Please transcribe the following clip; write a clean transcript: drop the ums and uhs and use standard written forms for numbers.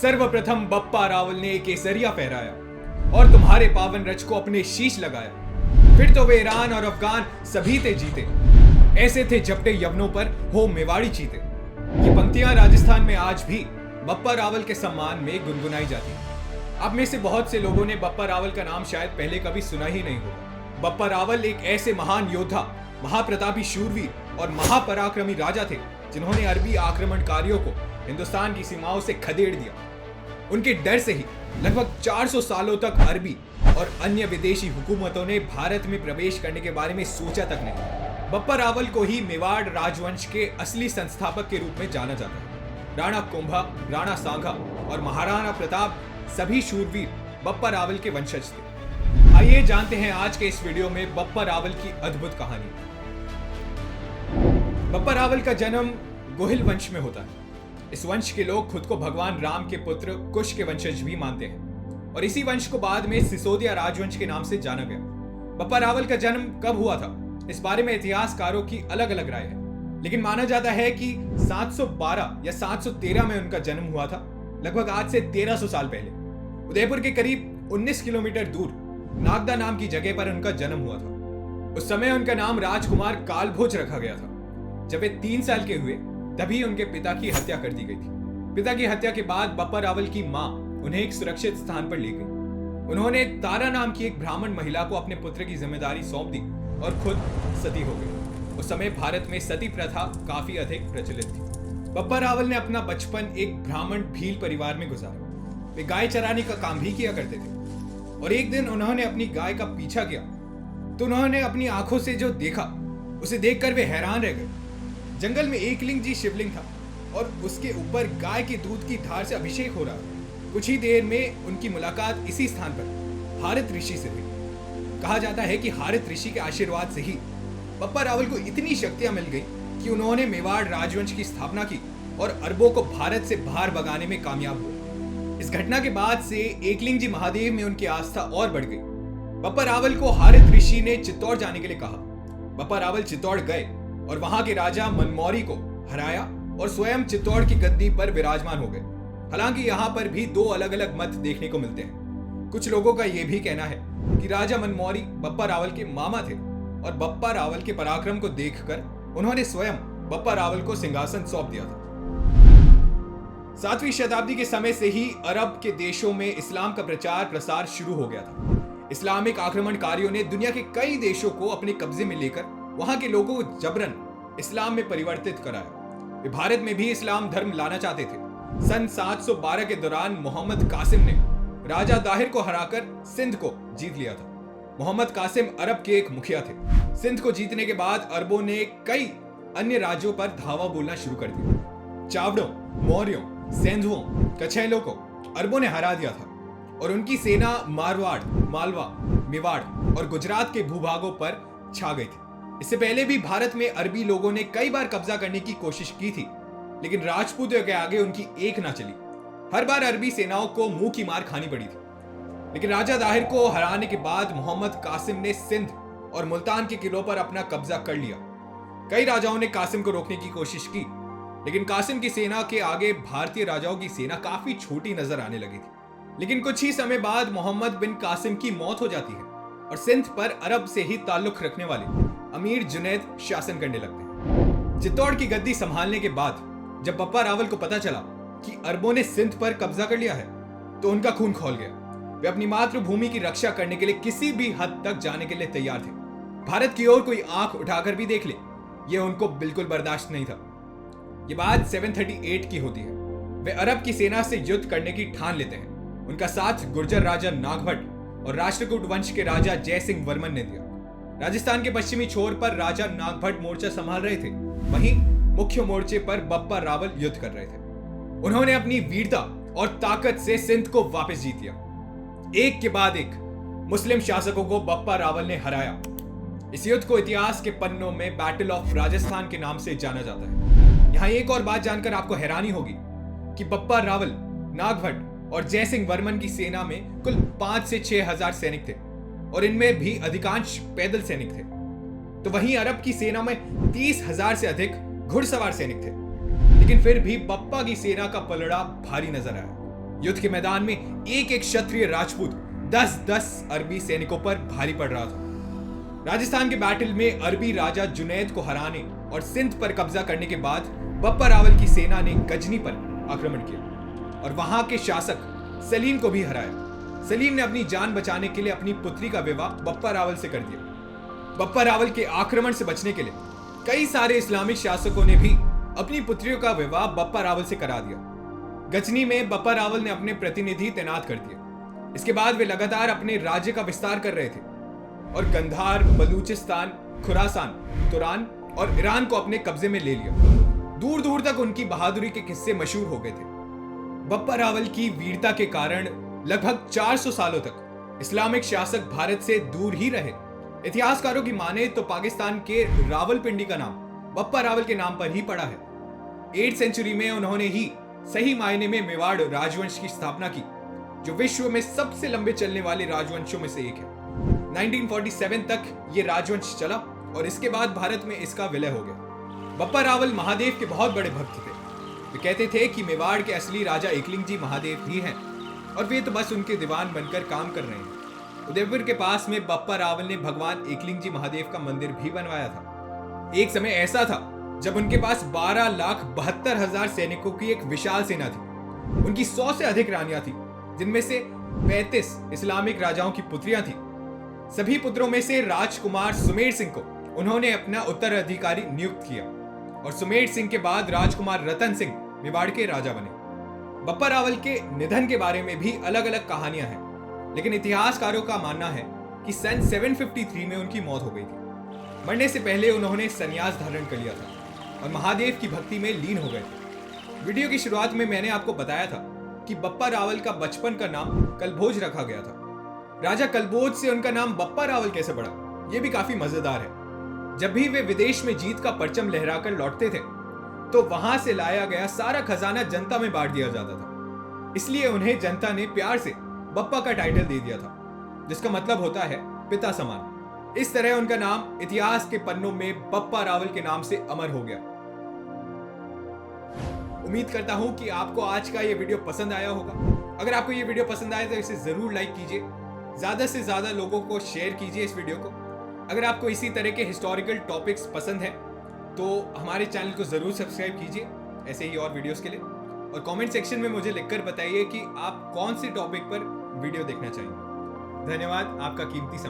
सर्वप्रथम बप्पा रावल ने केसरिया फहराया और तुम्हारे पावन रच को अपने शीश लगाया। फिर तो वे ईरान और अफगान सभी ते जीते, ऐसे थे झपटे यवनों पर हो मेवाड़ी चीते। ये पंक्तियां राजस्थान में आज भी बप्पा रावल के सम्मान में गुनगुनाई जाती हैं। आप में से बहुत से लोगों ने बप्पा रावल का नाम शायद पहले कभी सुना ही नहीं होगा। बप्पा रावल एक ऐसे महान योद्धा, महाप्रतापी शूरवीर और महापराक्रमी राजा थे जिन्होंने अरबी आक्रमणकारियों को हिंदुस्तान की सीमाओं से खदेड़ दिया। उनके डर से ही लगभग 400 सालों तक अरबी और अन्य विदेशी हुकूमतों ने भारत में प्रवेश करने के बारे में सोचा तक नहीं। बप्पा रावल को ही मेवाड़ राजवंश के असली संस्थापक के रूप में जाना जाता है। राणा कुंभा, राणा सांगा और महाराणा प्रताप सभी शूरवीर बप्पा रावल के वंशज थे। आइए जानते हैं आज के इस वीडियो में बप्पा रावल की अद्भुत कहानी। बप्पा रावल का जन्म गोहिल वंश में होता है। इस वंश के लोग खुद को भगवान राम के पुत्र कुश के वंशज भी मानते हैं और इसी वंश को बाद में सिसोदिया राजवंश के नाम से जाना गया। बप्पा रावल का जन्म कब हुआ था, इस बारे में इतिहासकारों की अलग अलग राय है, लेकिन माना जाता है कि 712 या 713 में उनका जन्म हुआ था, लगभग आज से 1300 साल पहले। उदयपुर के करीब 19 किलोमीटर दूर नागदा नाम की जगह पर उनका जन्म हुआ था। उस समय उनका नाम राजकुमार कालभोज रखा गया था। जब वे 3 साल के हुए तभी उनके पिता की हत्या कर दी गई थी। पिता की हत्या के बाद बप्पा रावल की मां उन्हें एक सुरक्षित स्थान पर ले गई। उन्होंने तारा नाम की एक ब्राह्मण महिला को अपने पुत्र की जिम्मेदारी सौंप दी और खुद सती हो गई। उस समय भारत में सती प्रथा काफी अधिक प्रचलित थी। बप्पा रावल ने अपना बचपन एक ब्राह्मण भील परिवार में गुजारा। वे गाय चराने का काम भी किया करते थे और एक दिन उन्होंने अपनी गाय का पीछा किया तो उन्होंने अपनी आंखों से जो देखा उसे देखकर वे हैरान रह गए। जंगल में एकलिंग जी शिवलिंग था और उसके ऊपर गाय के दूध की धार से अभिषेक हो रहा था। कुछ ही देर में उनकी मुलाकात इसी स्थान पर हारित ऋषि से हुई। कहा जाता है कि हारित ऋषि के आशीर्वाद से ही बप्पा रावल को इतनी शक्तियां मिल गई कि उन्होंने मेवाड़ राजवंश की स्थापना की और अरबों को भारत से बाहर भगाने में कामयाब हुए। इस घटना के बाद से एकलिंग जी महादेव में उनकी आस्था और बढ़ गई। बप्पा रावल को हारित ऋषि ने चित्तौड़ जाने के लिए कहा। बप्पा रावल चित्तौड़ गए और वहां के राजा मनमौरी को हराया और स्वयं चित्तौड़ की गद्दी पर विराजमान हो गए। हालांकि यहाँ पर भी 2 अलग अलग मत देखने को मिलते हैं। कुछ लोगों का यह भी कहना है कि राजा मनमौरी बप्पा रावल के मामा थे और बप्पा रावल के पराक्रम को देखकर उन्होंने स्वयं बप्पा रावल को सिंहासन सौंप दिया था। 7वीं शताब्दी के समय से ही अरब के देशों में इस्लाम का प्रचार प्रसार शुरू हो गया था। इस्लामिक आक्रमणकारियों ने दुनिया के कई देशों को अपने कब्जे में लेकर वहां के लोगों को जबरन इस्लाम में परिवर्तित कराया। वे भारत में भी इस्लाम धर्म लाना चाहते थे। सन 712 के दौरान मोहम्मद कासिम ने राजा दाहिर को हराकर सिंध को जीत लिया था। मोहम्मद कासिम अरब के एक मुखिया थे। सिंध को जीतने के बाद अरबों ने कई अन्य राज्यों पर धावा बोलना शुरू कर दिया। चावड़ों, मौर्यों, सेंधुओं, कछैलों को अरबों ने हरा दिया था और उनकी सेना मारवाड़, मालवा, मेवाड़ और गुजरात के भूभागों पर छा गई थी। इससे पहले भी भारत में अरबी लोगों ने कई बार कब्जा करने की कोशिश की थी, लेकिन राजपूतों के आगे उनकी एक ना चली। हर बार अरबी सेनाओं को मुंह की मार खानी पड़ी थी। लेकिन राजा दाहिर को हराने के बाद मोहम्मद कासिम ने सिंध और मुल्तान के किलों पर अपना कब्जा कर लिया। कई राजाओं ने कासिम को रोकने की कोशिश की, लेकिन कासिम की सेना के आगे भारतीय राजाओं की सेना काफी छोटी नजर आने लगी थी। लेकिन कुछ ही समय बाद मोहम्मद बिन कासिम की मौत हो जाती है और सिंध पर अरब से ही ताल्लुक रखने वाले अमीर जुनैद शासन करने लगते हैं। चित्तौड़ की गद्दी संभालने के बाद जब बप्पा रावल को पता चला कि अरबों ने सिंध पर कब्जा कर लिया है तो उनका खून खौल गया। वे अपनी मातृभूमि की रक्षा करने के लिए किसी भी हद तक जाने के लिए तैयार थे। भारत की ओर कोई आंख उठाकर भी देख ले, यह उनको बिल्कुल बर्दाश्त नहीं था। ये बात 738 की होती है। वे अरब की सेना से युद्ध करने की ठान लेते हैं। उनका साथ गुर्जर राजा नागभट्ट और राष्ट्रकूट वंश के राजा जय सिंह वर्मन ने दिया। राजस्थान के पश्चिमी छोर पर राजा नागभट्ट मोर्चा संभाल रहे थे, वहीं मुख्य मोर्चे पर बप्पा रावल युद्ध कर रहे थे। उन्होंने अपनी वीरता और ताकत से सिंध को वापस जीत लिया। एक के बाद एक मुस्लिम शासकों को बप्पा रावल ने हराया। इस युद्ध को इतिहास के पन्नों में बैटल ऑफ राजस्थान के नाम से जाना जाता है। यहाँ एक और बात जानकर आपको हैरानी होगी कि बप्पा रावल, नागभट्ट और जय सिंह वर्मन की सेना में कुल 5 से 6 हजार सैनिक थे और इनमें भी अधिकांश पैदल सैनिक थे। तो वहीं अरब की सेना में 30,000 से अधिक घुड़सवार सैनिक थे। लेकिन फिर भी बप्पा की सेना का पलड़ा भारी नजर आया। युद्ध के मैदान में एक एक क्षत्रिय राजपूत 10-10 अरबी सैनिकों पर भारी पड़ रहा था। राजस्थान के बैटल में अरबी राजा जुनैद को हराने और सिंध पर कब्जा करने के बाद बप्पा रावल की सेना ने गजनी पर आक्रमण किया और वहां के शासक सलीम को भी हराया। सलीम ने अपनी जान बचाने के लिए अपनी पुत्री का विवाह बप्पा रावल से कर दिया। बप्पा रावल के आक्रमण से बचने के लिए कई सारे इस्लामिक शासकों ने भी अपनी पुत्रियों का विवाह बप्पा रावल से करा दिया। गजनी में बप्पा रावल ने अपने प्रतिनिधि तैनात कर दिए। इसके बाद वे लगातार अपने राज्य का विस्तार कर रहे थे और गंधार, बलूचिस्तान, खुरासान, तुरान और ईरान को अपने कब्जे में ले लिया। दूर दूर तक उनकी बहादुरी के किस्से मशहूर हो गए थे। बप्पा रावल की वीरता के कारण लगभग 400 सालों तक इस्लामिक शासक भारत से दूर ही रहे। इतिहासकारों की माने तो पाकिस्तान के रावलपिंडी का नाम बप्पा रावल के नाम पर ही पड़ा है। 8th सेंचुरी में उन्होंने ही सही मायने में मेवाड़ राजवंश की स्थापना की, जो विश्व में सबसे लंबे चलने वाले राजवंशों में से एक है। 1947 तक ये राजवंश चला और इसके बाद भारत में इसका विलय हो गया। बप्पा रावल महादेव के बहुत बड़े भक्त थे। वे कहते थे कि मेवाड़ के असली राजा एकलिंग जी महादेव ही हैं और वे तो बस उनके दीवान बनकर काम कर रहे हैं। उदयपुर के पास में बप्पा रावल ने भगवान एकलिंग जी महादेव का मंदिर भी बनवाया था। एक समय ऐसा था जब उनके पास 12,72,000 सैनिकों की एक विशाल सेना थी। उनकी 100 से अधिक रानियां थी, जिनमें से 35 इस्लामिक राजाओं की पुत्रियां थी। सभी पुत्रों में से राजकुमार सुमेर सिंह को उन्होंने अपना उत्तराधिकारी नियुक्त किया और सुमेर सिंह के बाद राजकुमार रतन सिंह मेवाड़ के राजा बने। बप्पा रावल के निधन के बारे में भी अलग अलग कहानियां हैं, लेकिन इतिहासकारों का मानना है कि सन 753 में उनकी मौत हो गई थी। मरने से पहले उन्होंने संन्यास धारण कर लिया था और महादेव की भक्ति में लीन हो गए थे। वीडियो की शुरुआत में मैंने आपको बताया था कि बप्पा रावल का बचपन का नाम कलभोज रखा गया था। राजा कलभोज से उनका नाम बप्पा रावल कैसे पड़ा, यह भी काफी मजेदार है। जब भी वे विदेश में जीत का परचम लहराकर लौटते थे तो वहां से लाया गया सारा खजाना जनता में बांट दिया जाता था। इसलिए उन्हें जनता ने प्यार से बप्पा का टाइटल दे दिया था, जिसका मतलब होता है पिता समान। इस तरह उनका नाम इतिहास के पन्नों में बप्पा रावल के नाम से अमर हो गया। उम्मीद करता हूं कि आपको आज का ये वीडियो पसंद आया होगा। अगर आपको ये वीडियो पसंद आए तो इसे जरूर लाइक कीजिए, ज्यादा से ज्यादा लोगों को शेयर कीजिए इस वीडियो को। अगर आपको इसी तरह के हिस्टोरिकल टॉपिक्स पसंद है तो हमारे चैनल को जरूर सब्सक्राइब कीजिए ऐसे ही और वीडियोस के लिए, और कमेंट सेक्शन में मुझे लिखकर बताइए कि आप कौन से टॉपिक पर वीडियो देखना चाहेंगे। धन्यवाद आपका कीमती समय।